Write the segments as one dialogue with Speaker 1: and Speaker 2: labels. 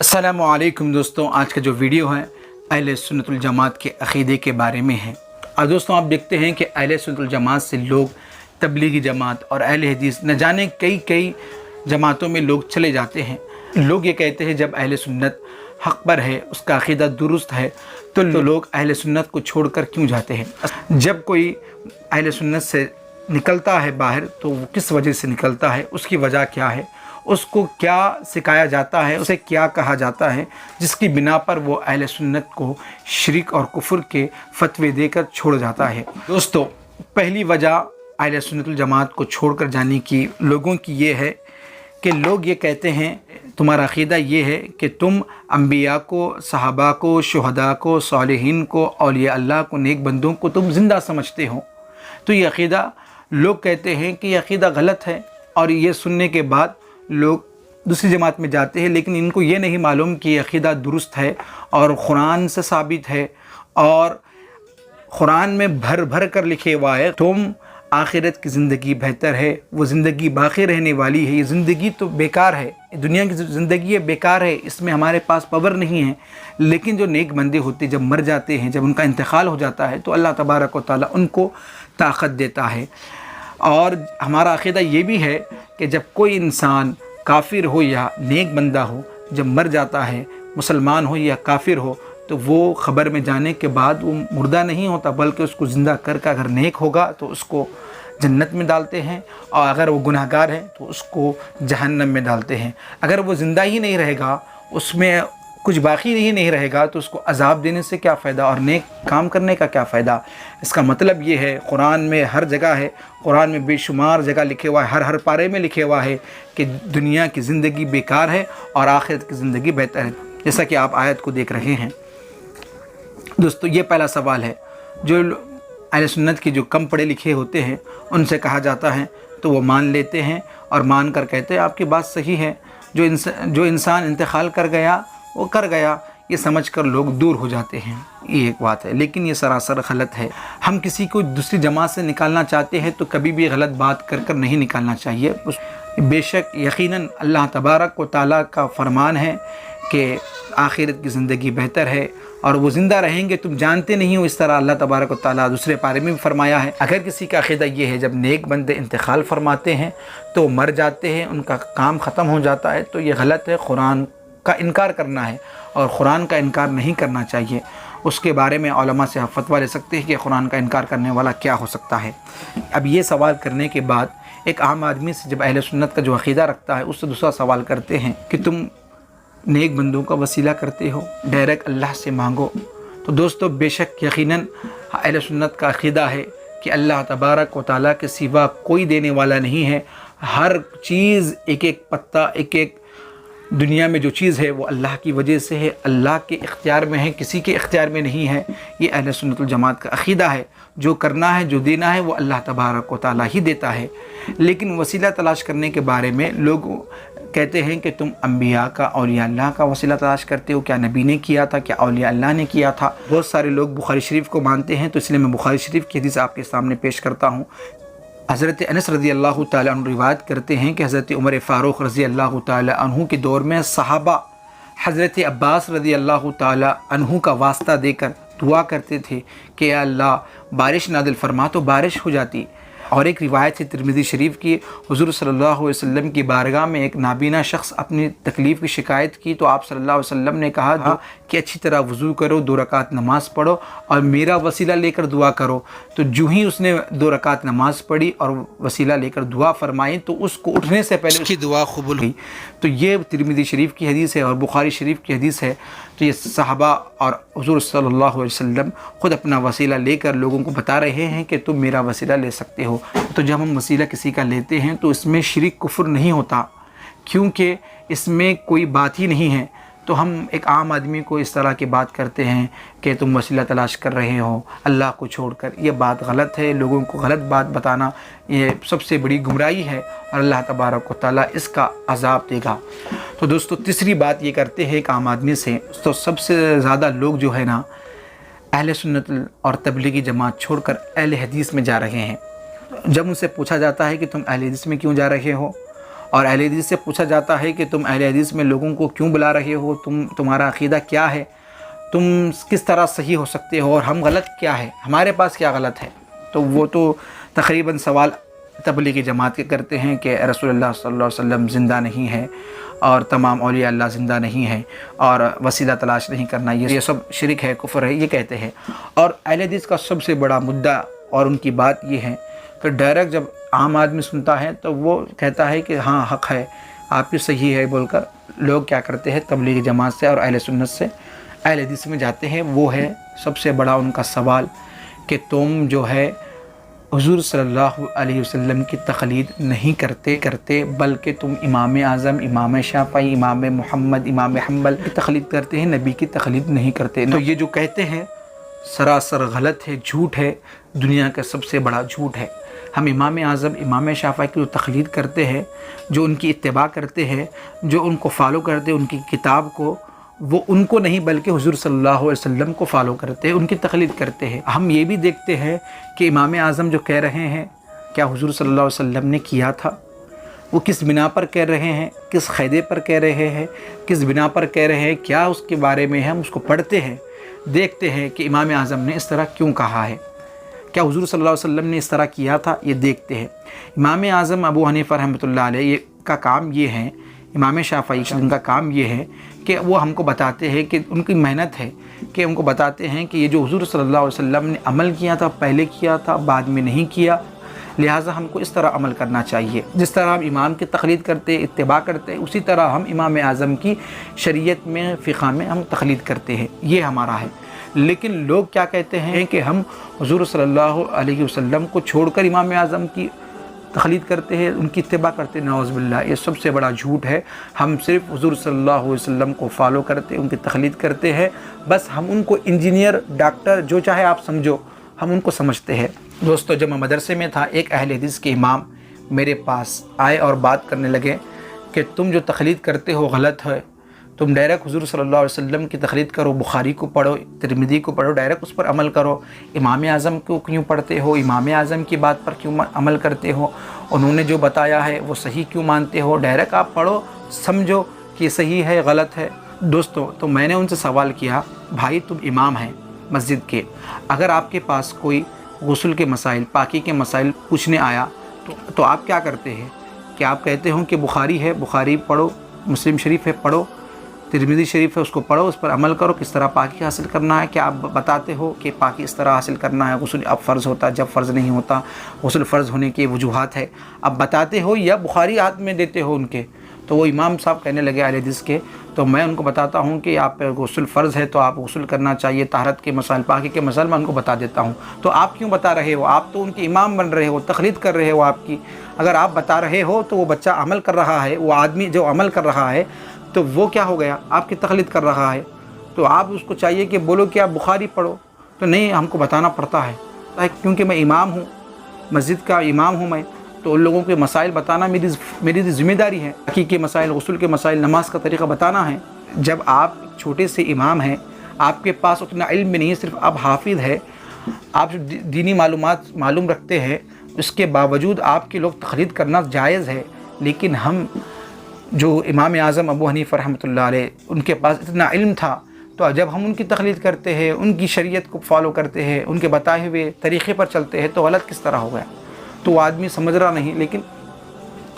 Speaker 1: अस्सलामु अलैकुम दोस्तों, आज का जो वीडियो है अहले सुन्नतुल जमात के अक़ीदे के बारे में है। और दोस्तों आप देखते हैं कि अहले सुन्नतुल जमात से लोग तबलीगी जमात और अहले हदीस न जाने कई जमातों में लोग चले जाते हैं। लोग ये कहते हैं जब अहले सुन्नत हक़ पर है, उसका अक़ीदा दुरुस्त है, तो लोग अहले सुन्नत को छोड़कर क्यों जाते हैं। जब कोई अहले सुन्नत से निकलता है बाहर तो वो किस वजह से निकलता है, उसकी वजह क्या है, उसको क्या सिखाया जाता है, उसे क्या कहा जाता है, जिसकी बिना पर वो अहले सुन्नत को शिरक और कुफ्र के फतवे देकर छोड़ जाता है। दोस्तों पहली वजह अहले सुन्नतुल जमात को छोड़कर जाने की लोगों की ये है कि लोग ये कहते हैं, तुम्हारा अक़ीदा ये है कि तुम अंबिया को, सहाबा को, शुहदा को, सालिहीन को, औलिया अल्लाह को, नेक बंदों को तुम ज़िंदा समझते हो। तो ये अक़ीदा लोग कहते हैं कि यह अक़ीदा गलत है, और ये सुनने के बाद लोग दूसरी जमात में जाते हैं, लेकिन इनको ये नहीं मालूम कि यह अक़ीदा दुरुस्त है और कुरान से साबित है, और कुरान में भर भर कर लिखे हुआ है तुम आखिरत की ज़िंदगी बेहतर है, वो ज़िंदगी बाकी रहने वाली है, ये ज़िंदगी तो बेकार है, दुनिया की ज़िंदगी है बेकार है, इसमें हमारे पास पावर नहीं है। लेकिन जो नेक बंदे होते जब मर जाते हैं, जब उनका इंतकाल हो जाता है, तो अल्लाह तबारक व तआला उनको ताकत देता है। और हमारा अक़ीदा ये भी है कि जब कोई इंसान काफिर हो या नेक बंदा हो, जब मर जाता है, मुसलमान हो या काफिर हो, तो वो ख़बर में जाने के बाद वो मुर्दा नहीं होता, बल्कि उसको ज़िंदा कर अगर नेक होगा तो उसको जन्नत में डालते हैं, और अगर वो गुनाहगार है तो उसको जहन्नम में डालते हैं। अगर वो ज़िंदा ही नहीं रहेगा, उसमें कुछ बाकी ही नहीं रहेगा, तो उसको अज़ाब देने से क्या फ़ायदा और नेक काम करने का क्या फ़ायदा। इसका मतलब ये है, कुरान में हर जगह है, कुरान में बेशुमार जगह लिखे हुआ है, हर पारे में लिखे हुआ है कि दुनिया की ज़िंदगी बेकार है और आखिरत की ज़िंदगी बेहतर है, जैसा कि आप आयत को देख रहे हैं। दोस्तों ये पहला सवाल है। जो अहले सुन्नत के जो कम पढ़े लिखे होते हैं उनसे कहा जाता है तो वो मान लेते हैं, और मान कर कहते हैं आपकी बात सही है, जो इंसान इंतकाल कर गया वो कर गया, ये समझकर लोग दूर हो जाते हैं। ये एक बात है, लेकिन ये सरासर गलत है। हम किसी को दूसरी जमात से निकालना चाहते हैं तो कभी भी गलत बात कर नहीं निकालना चाहिए। बेशक यकीनन अल्लाह तबारक व तआला का फरमान है कि आखिरत की ज़िंदगी बेहतर है और वो ज़िंदा रहेंगे, तुम जानते नहीं हो। इस तरह अल्लाह तबारक व तआला दूसरे पारे में भी फरमाया है। अगर किसी का अक़ीदा ये है जब नेक बंदे इंतकाल फरमाते हैं तो मर जाते हैं, उनका काम ख़त्म हो जाता है, तो ये गलत है। कुरान का इनकार करना है और कुरान का इनकार नहीं करना चाहिए। उसके बारे में उलमा से आप फतवा ले सकते हैं कि कुरान का इनकार करने वाला क्या हो सकता है। अब ये सवाल करने के बाद एक आम आदमी से जब अहले सुन्नत का जो अक़ीदा रखता है उससे दूसरा सवाल करते हैं कि तुम नेक बंदों का वसीला करते हो, डायरेक्ट अल्लाह से मांगो। तो दोस्तों बेशक यकीनन अहले सुन्नत का अक़ीदा है कि अल्लाह तबारक व तआला के सिवा कोई देने वाला नहीं है। हर चीज़, एक एक पत्ता, एक एक दुनिया में जो चीज़ है वो अल्लाह की वजह से है, अल्लाह के इख्तियार में है, किसी के इख्तियार में नहीं है। ये अहले सुन्नतुल जमात का अक़ीदा है। जो करना है, जो देना है, वो अल्लाह तबारक व तआला ही देता है। लेकिन वसीला तलाश करने के बारे में लोग कहते हैं कि तुम अंबिया का, औलिया अल्लाह का वसीला तलाश करते हो। क्या नबी ने किया था, क्या औलिया अल्लाह ने किया था। बहुत सारे लोग बुखारी शरीफ को मानते हैं, तो इसलिए मैं बुखारी शरीफ की हदीस आपके सामने पेश करता हूँ। हज़रत अनस रज़ी अल्लाह तआला अन्हु रिवायत करते हैं कि हज़रत उमर फ़ारूक रज़ी अल्लाह तआला अन्हु के दौर में सहाबा हज़रत अब्बास रज़ी अल्लाह तआला अन्हु का वास्ता देकर दुआ करते थे कि या अल्लाह बारिश नादिल फरमा, तो बारिश हो जाती। और एक रिवायत है तिरमिज़ी शरीफ की, हुज़ूर सल्लल्लाहु अलैहि वसल्लम की बारगाह में एक नाबीना शख्स अपनी तकलीफ़ की शिकायत की, तो आप सल्लल्लाहु अलैहि वसल्लम ने कहा कि अच्छी तरह वज़ू करो, 2 रकात नमाज़ पढ़ो और मेरा वसीला लेकर दुआ करो। तो जो ही उसने 2 रकात नमाज़ पढ़ी और वसीला लेकर दुआ फरमाई, तो उसको उठने से पहले उसकी दुआ कबूल हुई। तो ये तिरमिज़ी शरीफ की हदीस है और बुखारी शरीफ की हदीस है। तो ये सहाबा और हुज़ूर सल्लल्लाहु अलैहि वसल्लम ख़ुद अपना वसीला लेकर लोगों को बता रहे हैं कि तुम मेरा वसीला ले सकते हो। तो जब हम वसीला किसी का लेते हैं तो इसमें शिरक कुफ्र नहीं होता, क्योंकि इसमें कोई बात ही नहीं है। तो हम एक आम आदमी को इस तरह की बात करते हैं कि तुम वसीला तलाश कर रहे हो अल्लाह को छोड़कर, ये बात गलत है। लोगों को गलत बात बताना ये सबसे बड़ी गुमराही है और अल्लाह तबारक व तआला इसका अज़ाब देगा। तो दोस्तों तीसरी बात ये करते हैं एक आम आदमी से, तो सबसे ज़्यादा लोग जो है ना अहले सुन्नत और तबलीगी जमात छोड़कर अहले हदीस में जा रहे हैं। जब उनसे पूछा जाता है कि तुम अहले हदीस में क्यों जा रहे हो, اور اہل حدیث سے پوچھا جاتا ہے کہ تم اہل حدیث میں لوگوں کو کیوں بلا رہے ہو، تمہارا عقیدہ کیا ہے، تم کس طرح صحیح ہو سکتے ہو، اور ہم غلط کیا ہے، ہمارے پاس کیا غلط ہے؟ تو وہ تو تقریباً سوال تبلیغی جماعت کے کرتے ہیں کہ رسول اللہ صلی اللہ علیہ وسلم زندہ نہیں ہے اور تمام اولیاء اللہ زندہ نہیں ہیں اور وسیلہ تلاش نہیں کرنا، یہ سب شرک ہے، کفر ہے، یہ کہتے ہیں۔ اور اہل حدیث کا سب سے بڑا مدعا اور ان کی بات یہ ہے کہ ڈائریکٹ جب عام آدمی سنتا ہے تو وہ کہتا ہے کہ ہاں حق ہے، آپ کی صحیح ہے بول کر لوگ کیا کرتے ہیں، تبلیغی جماعت سے اور اہل سنت سے اہل حدیث میں جاتے ہیں۔ وہ ہے سب سے بڑا ان کا سوال کہ تم جو ہے حضور صلی اللہ علیہ وسلم کی تقلید نہیں کرتے بلکہ تم امام اعظم، امام شافعی، امام محمد، امام حنبل کی تقلید کرتے ہیں، نبی کی تقلید نہیں کرتے۔ تو یہ جو کہتے ہیں سراسر غلط ہے، جھوٹ ہے، دنیا کا سب سے بڑا جھوٹ ہے۔ ہم امام اعظم، امام شافعی کی جو تقلید کرتے ہیں، جو ان کی اتباع کرتے ہیں، جو ان کو فالو کرتے ہیں، ان کی کتاب کو، وہ ان کو نہیں بلکہ حضور صلی اللہ علیہ وسلم کو فالو کرتے ہیں، ان کی تقلید کرتے ہیں۔ ہم یہ بھی دیکھتے ہیں کہ امام اعظم جو کہہ رہے ہیں کیا حضور صلی اللہ علیہ وسلم نے کیا تھا، وہ کس بنا پر کہہ رہے ہیں، کس قاعدے پر کہہ رہے ہیں، کس بنا پر کہہ رہے ہیں، کیا اس کے بارے میں ہم اس کو پڑھتے ہیں، دیکھتے ہیں کہ امام اعظم نے اس طرح کیوں کہا ہے، کیا حضور صلی اللہ علیہ وسلم نے اس طرح کیا تھا، یہ دیکھتے ہیں۔ امام اعظم ابو حنیفہ رحمۃ اللہ علیہ کا کام یہ ہے، امام شافعی کا کام یہ ہے کہ وہ ہم کو بتاتے ہیں کہ ان کی محنت ہے کہ ان کو بتاتے ہیں کہ یہ جو حضور صلی اللہ علیہ وسلم نے عمل کیا تھا، پہلے کیا تھا، بعد میں نہیں کیا، لہٰذا ہم کو اس طرح عمل کرنا چاہیے۔ جس طرح ہم امام کی تقلید کرتے، اتباع کرتے، اسی طرح ہم امام اعظم کی شریعت میں، فقہ میں ہم تقلید کرتے ہیں، یہ ہمارا ہے۔ لیکن لوگ کیا کہتے ہیں کہ ہم حضور صلی اللہ علیہ وسلم کو چھوڑ کر امام اعظم کی تقلید کرتے ہیں، ان کی اتباع کرتے ہیں، نعوذ باللہ، یہ سب سے بڑا جھوٹ ہے۔ ہم صرف حضور صلی اللہ علیہ وسلم کو فالو کرتے، ان کی تقلید کرتے ہیں، بس ہم ان کو انجینئر، ڈاکٹر، جو چاہے آپ سمجھو، ہم ان کو سمجھتے ہیں۔ دوستو، جب میں مدرسے میں تھا، ایک اہل حدیث کے امام میرے پاس آئے اور بات کرنے لگے کہ تم جو تقلید کرتے ہو غلط ہے، تم ڈائریکٹ حضور صلی اللہ علیہ وسلم کی تقلید کرو، بخاری کو پڑھو، ترمذی کو پڑھو، ڈائریکٹ اس پر عمل کرو، امام اعظم کو کیوں پڑھتے ہو، امام اعظم کی بات پر کیوں عمل کرتے ہو، انہوں نے جو بتایا ہے وہ صحیح کیوں مانتے ہو، ڈائریکٹ آپ پڑھو، سمجھو کہ صحیح ہے غلط ہے۔ دوستو، تو میں نے ان سے سوال کیا، بھائی تم امام ہیں مسجد کے، اگر آپ کے پاس کوئی غسل کے مسائل، پاکی کے مسائل پوچھنے آیا تو آپ کیا کرتے ہیں؟ کہ آپ کہتے ہوں کہ بخاری ہے، بخاری پڑھو، مسلم شریف ہے پڑھو، ترمذی شریف ہے اس کو پڑھو، اس پر عمل کرو، کس طرح پاکی حاصل کرنا ہے؟ کیا آپ بتاتے ہو کہ پاکی اس طرح حاصل کرنا ہے، غسل اب فرض ہوتا جب فرض نہیں ہوتا، غسل فرض ہونے کی وجوہات ہے، اب بتاتے ہو یا بخاری ہاتھ میں دیتے ہو ان کے؟ تو وہ امام صاحب کہنے لگے اہل حدیث کے، تو میں ان کو بتاتا ہوں کہ آپ پہ غسل فرض ہے تو آپ غسل کرنا چاہیے، طہارت کے مسائل، پاکی کے مسائل میں ان کو بتا دیتا ہوں۔ تو آپ کیوں بتا رہے ہو؟ آپ تو ان کے امام بن رہے ہو، تقلید کر رہے ہو آپ کی۔ اگر آپ بتا رہے ہو تو وہ بچہ عمل کر رہا ہے، وہ آدمی جو عمل کر رہا ہے تو وہ کیا ہو گیا؟ آپ کی تقلید کر رہا ہے۔ تو آپ اس کو چاہیے کہ بولو کہ آپ بخاری پڑھو، تو نہیں، ہم کو بتانا پڑتا ہے کیونکہ میں امام ہوں، مسجد کا امام ہوں میں، تو ان لوگوں کے مسائل بتانا میری ذمہ داری ہے۔ پاکی کے مسائل، غسل کے مسائل، نماز کا طریقہ بتانا ہے۔ جب آپ چھوٹے سے امام ہیں، آپ کے پاس اتنا علم بھی نہیں، صرف آپ حافظ ہے، آپ دینی معلومات معلوم رکھتے ہیں، اس کے باوجود آپ کے لوگ تقلید کرنا جائز ہے۔ لیکن ہم جو امام اعظم ابو حنیفہ رحمۃ اللہ علیہ، ان کے پاس اتنا علم تھا، تو جب ہم ان کی تقلید کرتے ہیں، ان کی شریعت کو فالو کرتے ہیں، ان کے بتائے ہوئے طریقے پر چلتے ہیں، تو غلط کس طرح ہو گیا؟ تو وہ آدمی سمجھ رہا نہیں، لیکن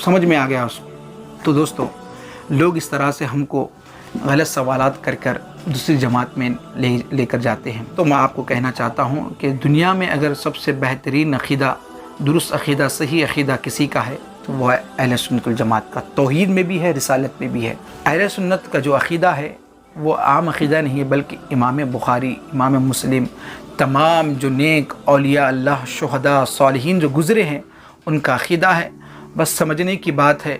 Speaker 1: سمجھ میں آ گیا اس کو۔ تو دوستو، لوگ اس طرح سے ہم کو غلط سوالات کر دوسری جماعت میں لے کر جاتے ہیں۔ تو میں آپ کو کہنا چاہتا ہوں کہ دنیا میں اگر سب سے بہترین عقیدہ، درست عقیدہ، صحیح عقیدہ کسی کا ہے تو وہ ہے اہل سنت الجماعت کا۔ توحید میں بھی ہے، رسالت میں بھی ہے۔ اہل سنت کا جو عقیدہ ہے وہ عام عقیدہ نہیں ہے، بلکہ امام بخاری، امام مسلم، تمام جو نیک اولیاء اللہ، شہداء، صالحین جو گزرے ہیں، ان کا عقیدہ ہے۔ بس سمجھنے کی بات ہے۔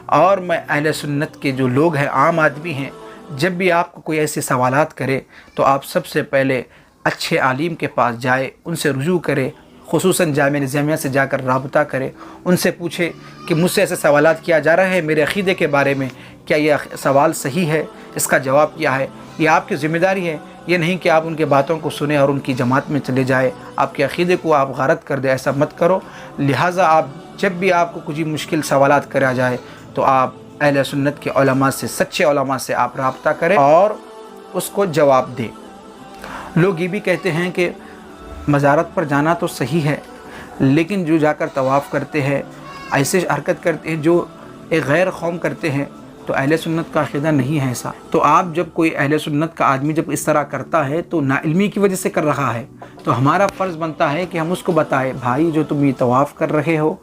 Speaker 1: اور میں اہل سنت کے جو لوگ ہیں، عام آدمی ہیں، جب بھی آپ کو کوئی ایسے سوالات کرے تو آپ سب سے پہلے اچھے عالم کے پاس جائے، ان سے رجوع کرے، خصوصاً جامعہ نظامیہ سے جا کر رابطہ کرے، ان سے پوچھے کہ مجھ سے ایسے سوالات کیا جا رہا ہے میرے عقیدے کے بارے میں، کیا یہ سوال صحیح ہے، اس کا جواب کیا ہے؟ یہ آپ کی ذمہ داری ہے، یہ نہیں کہ آپ ان کے باتوں کو سنیں اور ان کی جماعت میں چلے جائے، آپ کے عقیدے کو آپ غارت کر دیں، ایسا مت کرو۔ لہٰذا آپ جب بھی آپ کو کچھ مشکل سوالات کرا جائے، तो आप अहले सुन्नत के उलमा से, सच्चे उलमा से आप रब्ता करें और उसको जवाब दें। लोग ये भी कहते हैं कि मज़ारत पर जाना तो सही है, लेकिन जो जाकर तवाफ़ करते हैं, ऐसे हरकत करते हैं जो एक गैर कौम करते हैं, तो अहले सुन्नत का अक़ीदा नहीं है ऐसा। तो आप जब कोई अहले सुन्नत का आदमी जब इस तरह करता है तो नाइल्मी की वजह से कर रहा है, तो हमारा फ़र्ज़ बनता है कि हम उसको बताएं, भाई जो तुम ये तवाफ़ कर रहे हो,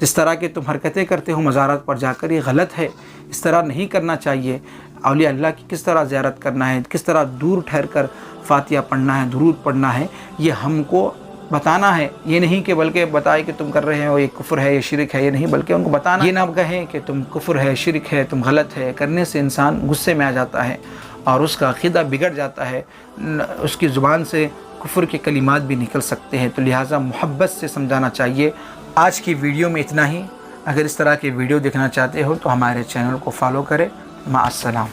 Speaker 1: जिस तरह के तुम हरकतें करते हो मज़ारत पर जाकर, ये गलत है, इस तरह नहीं करना चाहिए। औलिया अल्लाह की किस तरह ज़ियारत करना है, किस तरह दूर ठहर कर फ़ातिहा पढ़ना है, दुरूद पढ़ना है, ये हमको बताना है। ये नहीं कि बल्कि बताए कि तुम कर रहे हो ये कुफ्र है, ये शिरक है, ये नहीं, बल्कि उनको बताना, ये ना कहें कि तुम कुफ्र है, शिरक है, तुम गलत है। करने से इंसान गुस्से में आ जाता है और उसका अक़ीदा बिगड़ जाता है, उसकी ज़ुबान से कुफ्र के कलिमात भी निकल सकते हैं। तो लिहाजा मोहब्बत से समझाना चाहिए। आज की वीडियो में इतना ही। अगर इस तरह के वीडियो देखना चाहते हो तो हमारे चैनल को फॉलो करें। माअस्सलाम।